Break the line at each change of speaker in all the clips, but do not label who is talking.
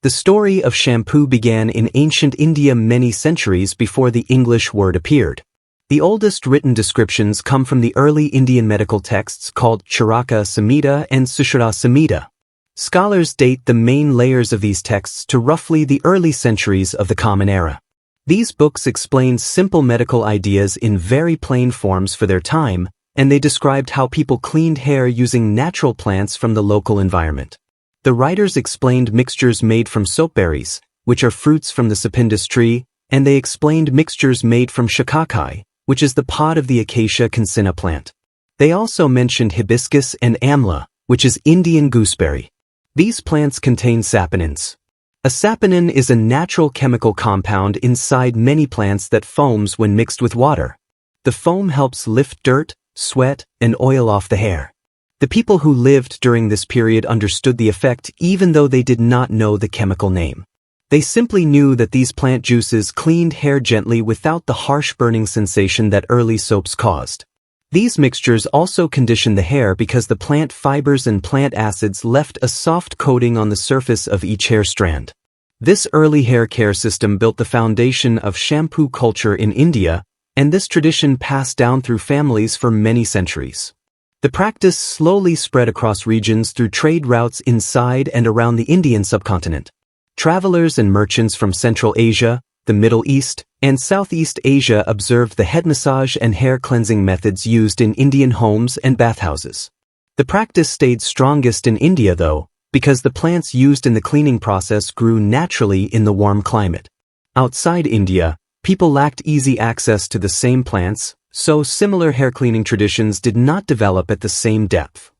The story of shampoo began in ancient India many centuries before the English word appeared. The oldest written descriptions come from the early Indian medical texts called Charaka Samhita and Sushruta Samhita. Scholars date the main layers of these texts to roughly the early centuries of the Common Era. These books explained simple medical ideas in very plain forms for their time, and they described how people cleaned hair using natural plants from the local environment. The writers explained mixtures made from soapberries, which are fruits from the sapindus tree, and they explained mixtures made from shakakai, which is the pod of the Acacia cancina plant. They also mentioned hibiscus and amla, which is Indian gooseberry. These plants contain saponins. A saponin is a natural chemical compound inside many plants that foams when mixed with water. The foam helps lift dirt, sweat, and oil off the hair. The people who lived during this period understood the effect even though they did not know the chemical name. They simply knew that these plant juices cleaned hair gently without the harsh burning sensation that early soaps caused. These mixtures also conditioned the hair because the plant fibers and plant acids left a soft coating on the surface of each hair strand. This early hair care system built the foundation of shampoo culture in India, and this tradition passed down through families for many centuries. The practice slowly spread across regions through trade routes inside and around the Indian subcontinent. Travelers and merchants from Central Asia, the Middle East, and Southeast Asia observed the head massage and hair cleansing methods used in Indian homes and bathhouses. The practice stayed strongest in India, though, because the plants used in the cleaning process grew naturally in the warm climate. Outside India, people lacked easy access to the same plants, so similar hair cleaning traditions did not develop at the same depth.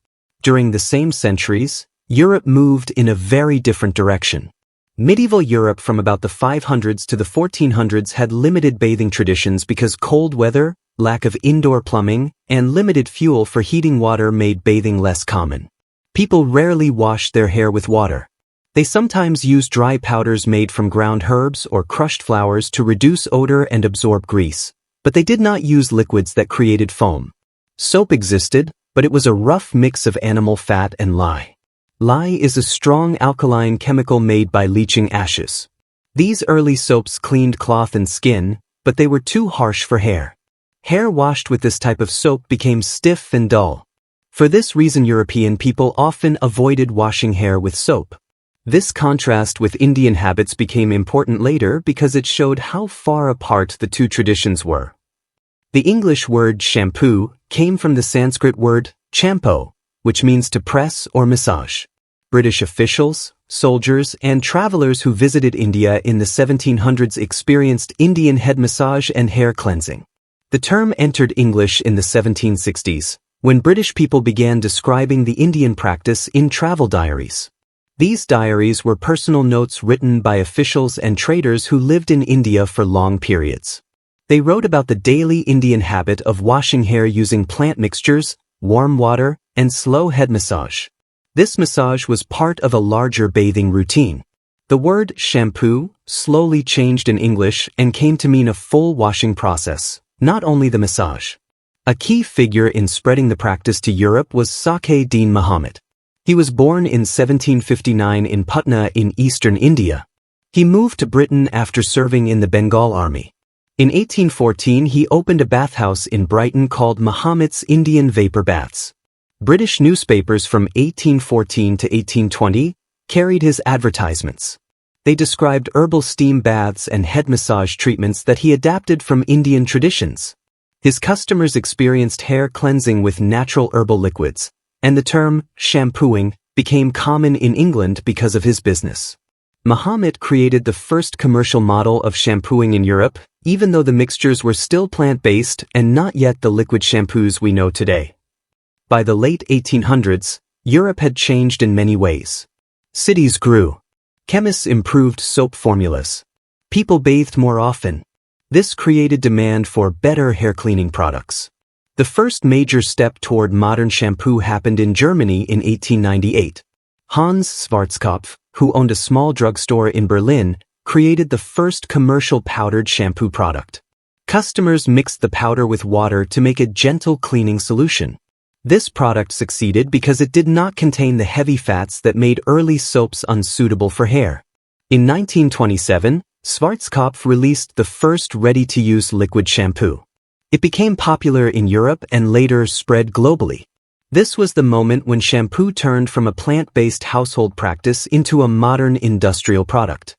During the same centuries, Europe moved in a very different direction. Medieval Europe from about the 500s to the 1400s had limited bathing traditions because cold weather, lack of indoor plumbing, and limited fuel for heating water made bathing less common. People rarely washed their hair with water. They sometimes used dry powders made from ground herbs or crushed flowers to reduce odor and absorb grease, but they did not use liquids that created foam. Soap existed, but it was a rough mix of animal fat and lye. Lye is a strong alkaline chemical made by leaching ashes. These early soaps cleaned cloth and skin, but they were too harsh for hair. Hair washed with this type of soap became stiff and dull. For this reason, European people often avoided washing hair with soap. This contrast with Indian habits became important later because it showed how far apart the two traditions were. The English word shampoo came from the Sanskrit word champo, which means to press or massage. British officials, soldiers, and travelers who visited India in the 1700s experienced Indian head massage and hair cleansing. The term entered English in the 1760s, when British people began describing the Indian practice in travel diaries. These diaries were personal notes written by officials and traders who lived in India for long periods. They wrote about the daily Indian habit of washing hair using plant mixtures, warm water, and slow head massage. This massage was part of a larger bathing routine. The word shampoo slowly changed in English and came to mean a full washing process, not only the massage. A key figure in spreading the practice to Europe was Sakhe-Din Muhammad. He was born in 1759 in Patna in eastern India. He moved to Britain after serving in the Bengal Army. In 1814, he opened a bathhouse in Brighton called Muhammad's Indian Vapor Baths. British newspapers from 1814 to 1820 carried his advertisements. They described herbal steam baths and head massage treatments that he adapted from Indian traditions. His customers experienced hair cleansing with natural herbal liquids, and the term shampooing became common in England because of his business. Muhammad created the first commercial model of shampooing in Europe, even though the mixtures were still plant-based and not yet the liquid shampoos we know today. By the late 1800s, Europe had changed in many ways. Cities grew. Chemists improved soap formulas. People bathed more often. This created demand for better hair cleaning products. The first major step toward modern shampoo happened in Germany in 1898. Hans Schwarzkopf, who owned a small drugstore in Berlin, created the first commercial powdered shampoo product. Customers mixed the powder with water to make a gentle cleaning solution. This product succeeded because it did not contain the heavy fats that made early soaps unsuitable for hair. In 1927, Schwarzkopf released the first ready-to-use liquid shampoo. It became popular in Europe and later spread globally. This was the moment when shampoo turned from a plant-based household practice into a modern industrial product.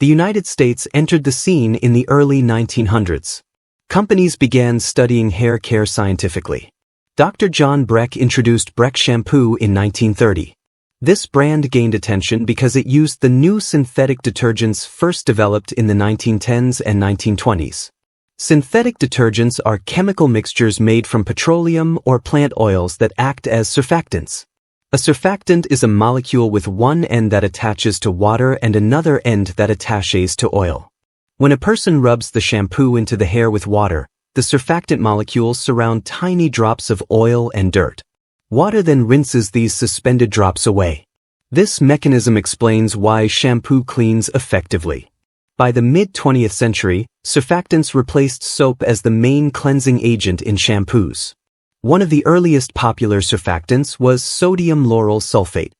The United States entered the scene in the early 1900s. Companies began studying hair care scientifically. Dr. John Breck introduced Breck shampoo in 1930. This brand gained attention because it used the new synthetic detergents first developed in the 1910s and 1920s. Synthetic detergents are chemical mixtures made from petroleum or plant oils that act as surfactants. A surfactant is a molecule with one end that attaches to water and another end that attaches to oil. When a person rubs the shampoo into the hair with water, the surfactant molecules surround tiny drops of oil and dirt. Water then rinses these suspended drops away. This mechanism explains why shampoo cleans effectively. By the mid-20th century, surfactants replaced soap as the main cleansing agent in shampoos. One of the earliest popular surfactants was sodium lauryl sulfate.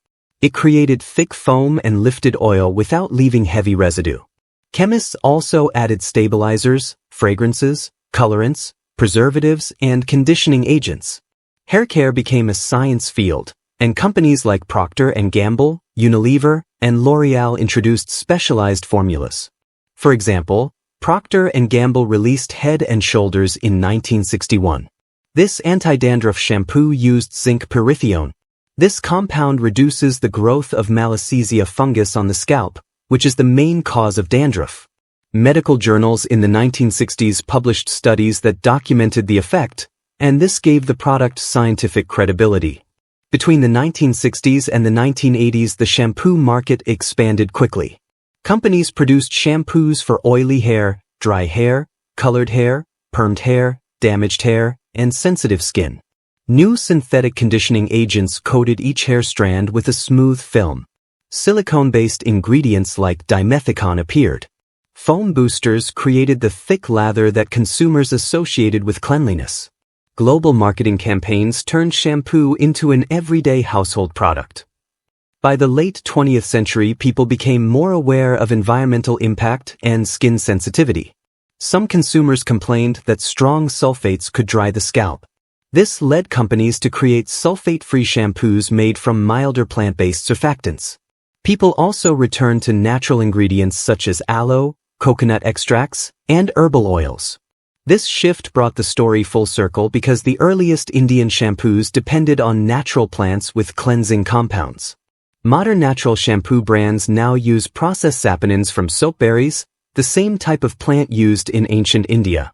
It created thick foam and lifted oil without leaving heavy residue. Chemists also added stabilizers, fragrances, colorants, preservatives, and conditioning agents. Hair care became a science field, and companies like Procter & Gamble, Unilever, and L'Oreal introduced specialized formulas. For example, Procter & Gamble released Head & Shoulders in 1961. This anti-dandruff shampoo used zinc pyrithione. This compound reduces the growth of Malassezia fungus on the scalp, which is the main cause of dandruff. Medical journals in the 1960s published studies that documented the effect, and this gave the product scientific credibility. Between the 1960s and the 1980s, the shampoo market expanded quickly. Companies produced shampoos for oily hair, dry hair, colored hair, permed hair, damaged hair, and sensitive skin. New synthetic conditioning agents coated each hair strand with a smooth film. Silicone-based ingredients like dimethicone appeared. Foam boosters created the thick lather that consumers associated with cleanliness. Global marketing campaigns turned shampoo into an everyday household product. By the late 20th century, people became more aware of environmental impact and skin sensitivity. Some consumers complained that strong sulfates could dry the scalp. This led companies to create sulfate-free shampoos made from milder plant-based surfactants. People also returned to natural ingredients such as aloe, coconut extracts, and herbal oils. This shift brought the story full circle because the earliest Indian shampoos depended on natural plants with cleansing compounds. Modern natural shampoo brands now use processed saponins from soap berries, the same type of plant used in ancient India.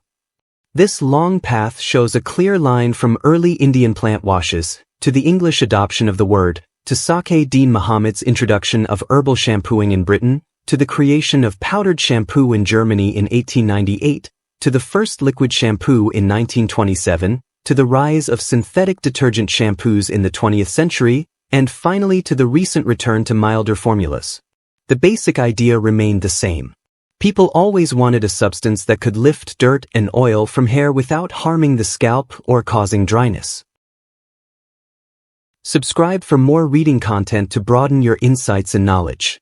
This long path shows a clear line from early Indian plant washes, to the English adoption of the word, to Saqi-Din Muhammad's introduction of herbal shampooing in Britain, to the creation of powdered shampoo in Germany in 1898, to the first liquid shampoo in 1927, to the rise of synthetic detergent shampoos in the 20th century, and finally to the recent return to milder formulas. The basic idea remained the same. People always wanted a substance that could lift dirt and oil from hair without harming the scalp or causing dryness. Subscribe for more reading content to broaden your insights and knowledge.